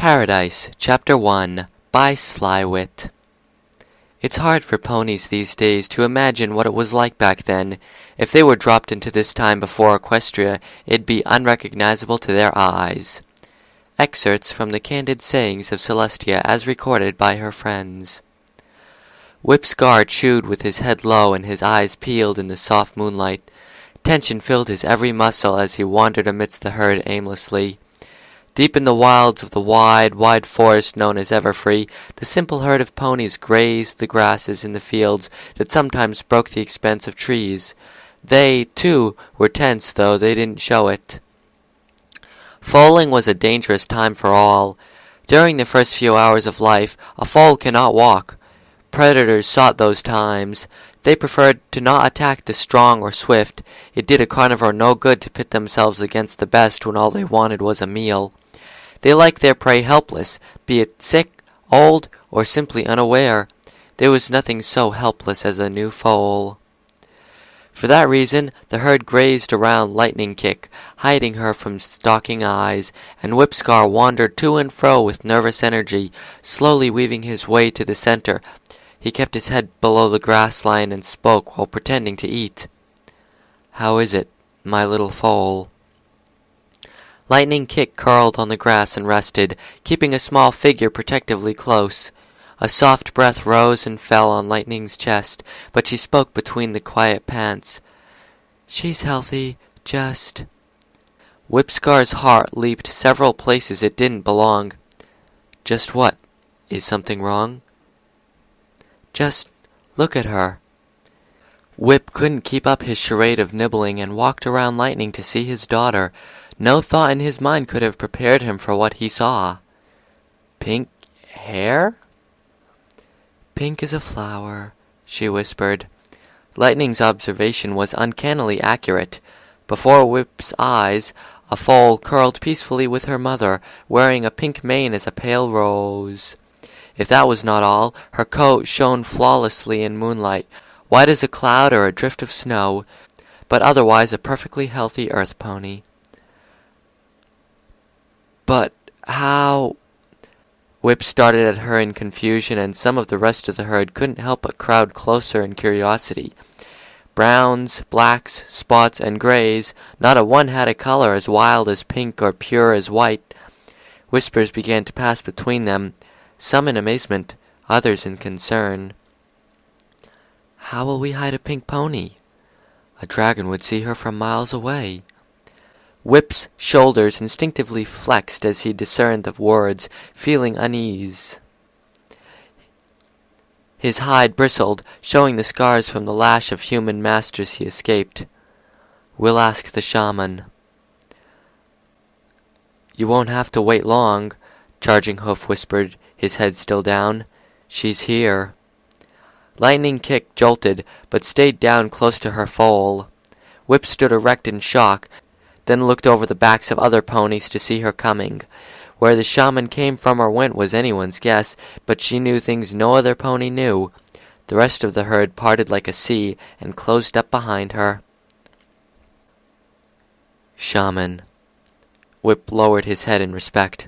Paradise, Chapter 1, by Slywit. It's hard for ponies these days to imagine what it was like back then. If they were dropped into this time before Equestria, it'd be unrecognizable to their eyes. Excerpts from the candid sayings of Celestia as recorded by her friends. Whipscar chewed with his head low and his eyes peeled in the soft moonlight. Tension filled his every muscle as he wandered amidst the herd aimlessly. Deep in the wilds of the wide, wide forest known as Everfree, the simple herd of ponies grazed the grasses in the fields that sometimes broke the expanse of trees. They, too, were tense, though they didn't show it. Foaling was a dangerous time for all. During the first few hours of life, a foal cannot walk. Predators sought those times. They preferred to not attack the strong or swift. It did a carnivore no good to pit themselves against the best when all they wanted was a meal. They liked their prey helpless, be it sick, old, or simply unaware. There was nothing so helpless as a new foal. For that reason, the herd grazed around Lightning Kick, hiding her from stalking eyes, and Whipscar wandered to and fro with nervous energy, slowly weaving his way to the center. He kept his head below the grass line and spoke while pretending to eat. "How is it, my little foal?" Lightning Kick curled on the grass and rested, keeping a small figure protectively close. A soft breath rose and fell on Lightning's chest, but she spoke between the quiet pants. "She's healthy, just—" Whipscar's heart leaped several places it didn't belong. "Just what? Is something wrong?" "Just look at her." Whip couldn't keep up his charade of nibbling and walked around Lightning to see his daughter. No thought in his mind could have prepared him for what he saw. "Pink hair?" "Pink as a flower," she whispered. Lightning's observation was uncannily accurate. Before Whip's eyes, a foal curled peacefully with her mother, wearing a pink mane as a pale rose. If that was not all, her coat shone flawlessly in moonlight, white as a cloud or a drift of snow, but otherwise a perfectly healthy earth pony. "But how—" Whip started at her in confusion, and some of the rest of the herd couldn't help but crowd closer in curiosity. Browns, blacks, spots, and grays, not a one had a color as wild as pink or pure as white. Whispers began to pass between them, some in amazement, others in concern. "How will we hide a pink pony? A dragon would see her from miles away." Whip's shoulders instinctively flexed as he discerned the words, feeling unease. His hide bristled, showing the scars from the lash of human masters he escaped. "We'll ask the shaman." "You won't have to wait long," Charging Hoof whispered, his head still down. "She's here." Lightning Kick jolted, but stayed down close to her foal. Whip stood erect in shock, then looked over the backs of other ponies to see her coming. Where the shaman came from or went was anyone's guess, but she knew things no other pony knew. The rest of the herd parted like a sea and closed up behind her. "Shaman." Whip lowered his head in respect.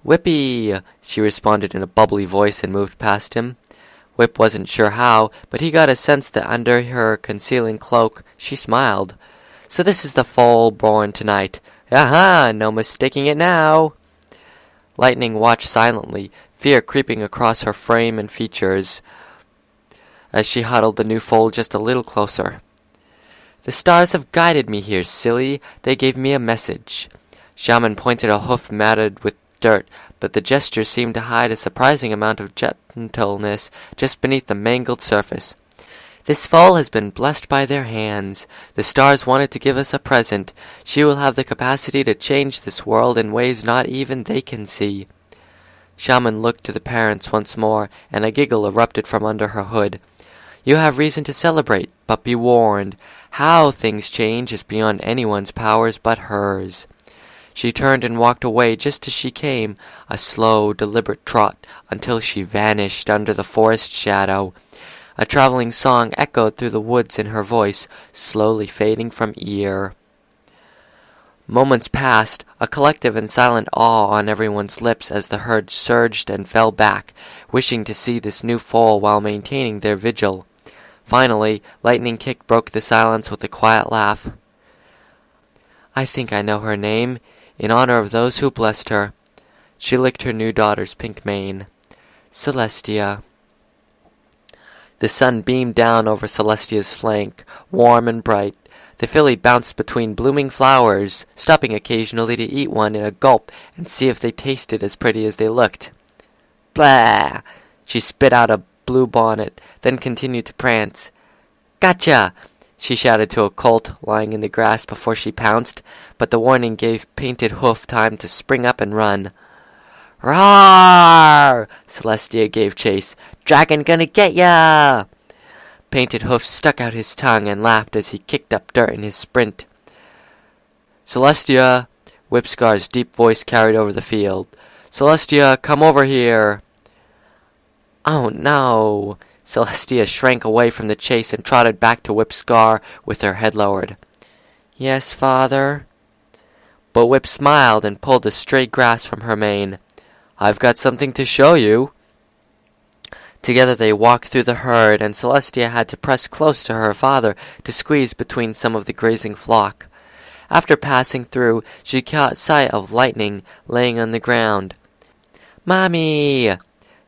"Whippy!" she responded in a bubbly voice and moved past him. Whip wasn't sure how, but he got a sense that under her concealing cloak she smiled. "So this is the foal born tonight. Aha! No mistaking it now." Lightning watched silently, fear creeping across her frame and features, as she huddled the new foal just a little closer. "The stars have guided me here, silly. They gave me a message." Shaman pointed a hoof matted with dirt, but the gesture seemed to hide a surprising amount of gentleness just beneath the mangled surface. "This foal has been blessed by their hands. The stars wanted to give us a present. She will have the capacity to change this world in ways not even they can see." Shaman looked to the parents once more, and a giggle erupted from under her hood. "You have reason to celebrate, but be warned. How things change is beyond anyone's powers but hers." She turned and walked away just as she came, a slow, deliberate trot, until she vanished under the forest shadow. A traveling song echoed through the woods in her voice, slowly fading from ear. Moments passed, a collective and silent awe on everyone's lips as the herd surged and fell back, wishing to see this new foal while maintaining their vigil. Finally, Lightning Kick broke the silence with a quiet laugh. "I think I know her name, in honor of those who blessed her." She licked her new daughter's pink mane. "Celestia." The sun beamed down over Celestia's flank, warm and bright. The filly bounced between blooming flowers, stopping occasionally to eat one in a gulp and see if they tasted as pretty as they looked. "Blah!" She spit out a blue bonnet, then continued to prance. "Gotcha!" she shouted to a colt lying in the grass before she pounced, but the warning gave Painted Hoof time to spring up and run. "Roar!" Celestia gave chase. "Dragon gonna get ya!" Painted Hoof stuck out his tongue and laughed as he kicked up dirt in his sprint. "Celestia!" Whipscar's deep voice carried over the field. "Celestia, come over here!" "Oh no!" Celestia shrank away from the chase and trotted back to Whipscar with her head lowered. "Yes, father?" But Whip smiled and pulled a stray grass from her mane. "I've got something to show you." Together they walked through the herd, and Celestia had to press close to her father to squeeze between some of the grazing flock. After passing through, she caught sight of Lightning laying on the ground. "Mommy!"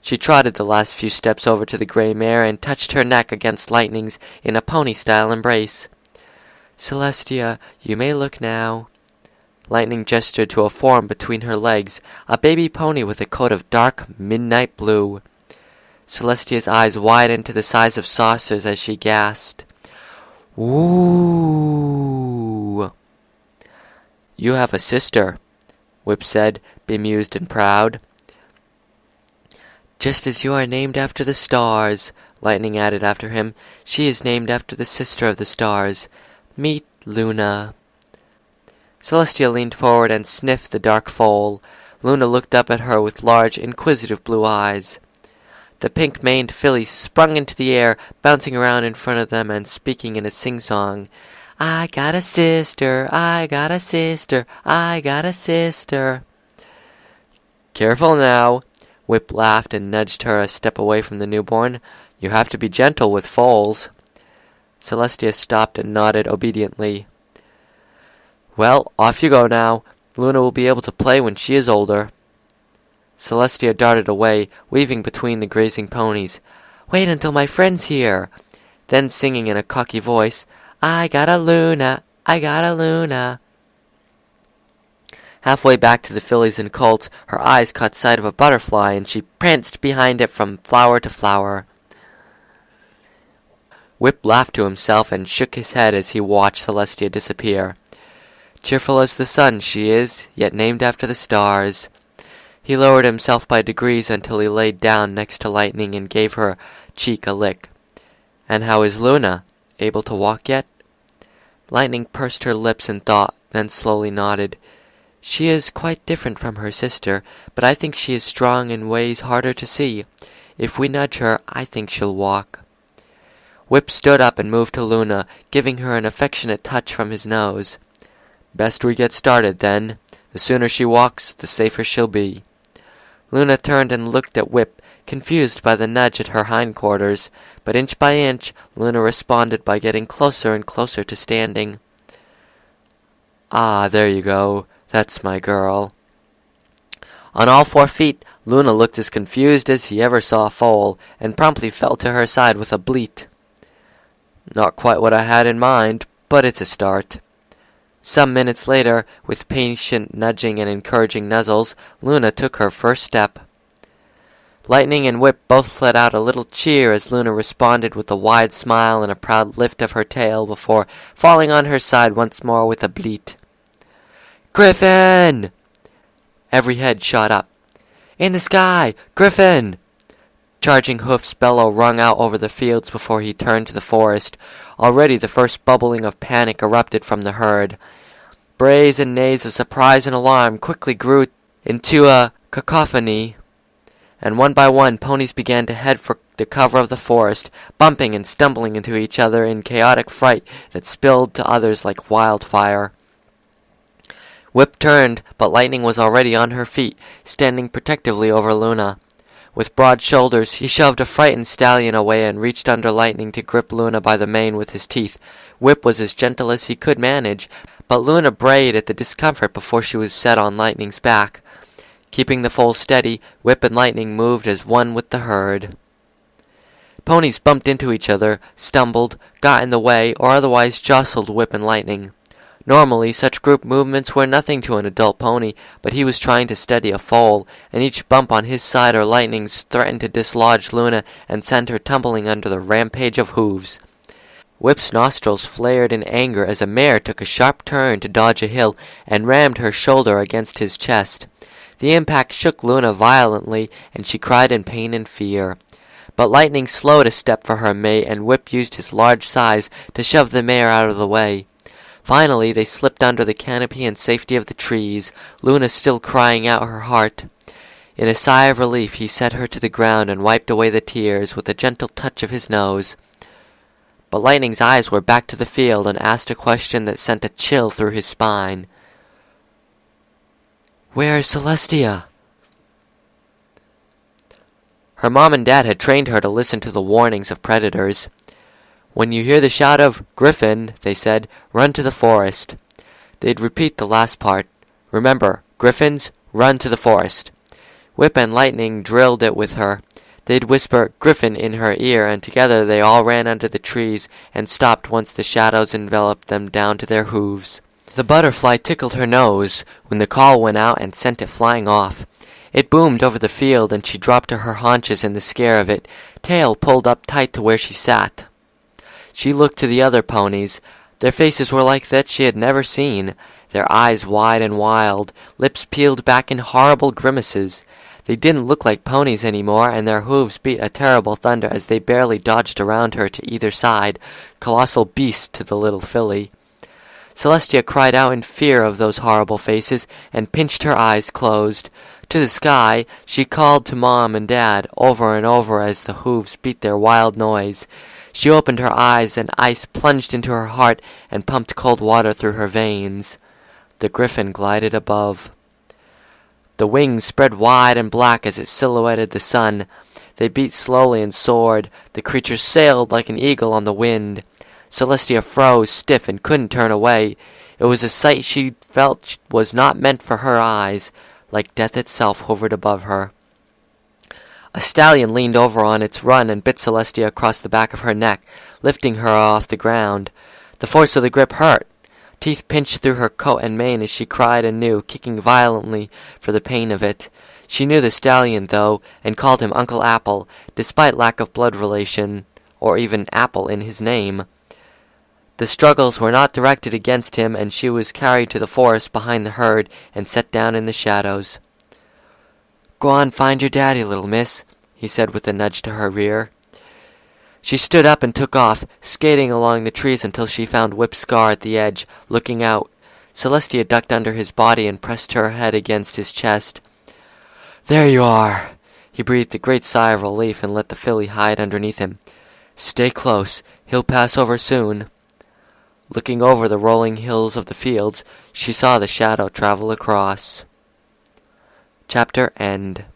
She trotted the last few steps over to the gray mare and touched her neck against Lightning's in a pony-style embrace. "Celestia, you may look now." Lightning gestured to a form between her legs, a baby pony with a coat of dark midnight blue. Celestia's eyes widened to the size of saucers as she gasped. "Ooh!" "You have a sister," Whip said, bemused and proud. "Just as you are named after the stars," Lightning added after him. "She is named after the sister of the stars. Meet Luna." Celestia leaned forward and sniffed the dark foal. Luna looked up at her with large, inquisitive blue eyes. The pink-maned filly sprung into the air, bouncing around in front of them and speaking in a sing-song. "I got a sister, I got a sister, I got a sister." "Careful now," Whip laughed and nudged her a step away from the newborn. "You have to be gentle with foals." Celestia stopped and nodded obediently. "Well, off you go now. Luna will be able to play when she is older." Celestia darted away, weaving between the grazing ponies. "Wait until my friend's here!" Then singing in a cocky voice, "I got a Luna, I got a Luna." Halfway back to the fillies and colts, her eyes caught sight of a butterfly, and she pranced behind it from flower to flower. Whip laughed to himself and shook his head as he watched Celestia disappear. Cheerful as the sun she is, yet named after the stars. He lowered himself by degrees until he laid down next to Lightning and gave her cheek a lick. "And how is Luna? Able to walk yet?" Lightning pursed her lips in thought, then slowly nodded. "She is quite different from her sister, but I think she is strong in ways harder to see. If we nudge her, I think she'll walk." Whip stood up and moved to Luna, giving her an affectionate touch from his nose. "Best we get started, then. The sooner she walks, the safer she'll be." Luna turned and looked at Whip, confused by the nudge at her hindquarters, but inch by inch, Luna responded by getting closer and closer to standing. "Ah, there you go. That's my girl." On all 4 feet, Luna looked as confused as he ever saw a foal, and promptly fell to her side with a bleat. "Not quite what I had in mind, but it's a start." Some minutes later, with patient nudging and encouraging nuzzles, Luna took her first step. Lightning and Whip both let out a little cheer as Luna responded with a wide smile and a proud lift of her tail before falling on her side once more with a bleat. "Griffin!" Every head shot up. "In the sky! Griffin!" Charging Hoof's bellow rung out over the fields before he turned to the forest. Already the first bubbling of panic erupted from the herd. Brays and neighs of surprise and alarm quickly grew into a cacophony, and one by one ponies began to head for the cover of the forest, bumping and stumbling into each other in chaotic fright that spilled to others like wildfire. Whip turned, but Lightning was already on her feet, standing protectively over Luna. With broad shoulders, he shoved a frightened stallion away and reached under Lightning to grip Luna by the mane with his teeth. Whip was as gentle as he could manage, but Luna brayed at the discomfort before she was set on Lightning's back. Keeping the foal steady, Whip and Lightning moved as one with the herd. Ponies bumped into each other, stumbled, got in the way, or otherwise jostled Whip and Lightning. Normally, such group movements were nothing to an adult pony, but he was trying to steady a foal, and each bump on his side or Lightning's threatened to dislodge Luna and send her tumbling under the rampage of hooves. Whip's nostrils flared in anger as a mare took a sharp turn to dodge a hill and rammed her shoulder against his chest. The impact shook Luna violently, and she cried in pain and fear. But Lightning slowed a step for her mate, and Whip used his large size to shove the mare out of the way. Finally, they slipped under the canopy and safety of the trees, Luna still crying out her heart. In a sigh of relief, he set her to the ground and wiped away the tears with a gentle touch of his nose. But Lightning's eyes were back to the field and asked a question that sent a chill through his spine. "Where is Celestia?" Her mom and dad had trained her to listen to the warnings of predators. "When you hear the shout of 'Griffin,' they said, 'run to the forest.' They'd repeat the last part. 'Remember, Griffins, run to the forest.' Whip and Lightning drilled it with her. They'd whisper 'Griffin' in her ear, and together they all ran under the trees and stopped once the shadows enveloped them down to their hooves. The butterfly tickled her nose when the call went out and sent it flying off. It boomed over the field, and she dropped to her haunches in the scare of it, tail pulled up tight to where she sat. She looked to the other ponies. Their faces were like that she had never seen, their eyes wide and wild, lips peeled back in horrible grimaces. They didn't look like ponies anymore, and their hooves beat a terrible thunder as they barely dodged around her to either side, colossal beasts to the little filly. Celestia cried out in fear of those horrible faces, and pinched her eyes closed. To the sky, she called to Mom and Dad, over and over as the hooves beat their wild noise. She opened her eyes, and ice plunged into her heart and pumped cold water through her veins. The griffin glided above. The wings spread wide and black as it silhouetted the sun. They beat slowly and soared. The creature sailed like an eagle on the wind. Celestia froze stiff and couldn't turn away. It was a sight she felt was not meant for her eyes, like death itself hovered above her. A stallion leaned over on its run and bit Celestia across the back of her neck, lifting her off the ground. The force of the grip hurt. Teeth pinched through her coat and mane as she cried anew, kicking violently for the pain of it. She knew the stallion, though, and called him Uncle Apple, despite lack of blood relation, or even apple in his name. The struggles were not directed against him, and she was carried to the forest behind the herd and set down in the shadows. "Go on, find your daddy, little miss," he said with a nudge to her rear. She stood up and took off, skating along the trees until she found Whip's scar at the edge, looking out. Celestia ducked under his body and pressed her head against his chest. "There you are!" He breathed a great sigh of relief and let the filly hide underneath him. "Stay close. He'll pass over soon." Looking over the rolling hills of the fields, she saw the shadow travel across. Chapter End.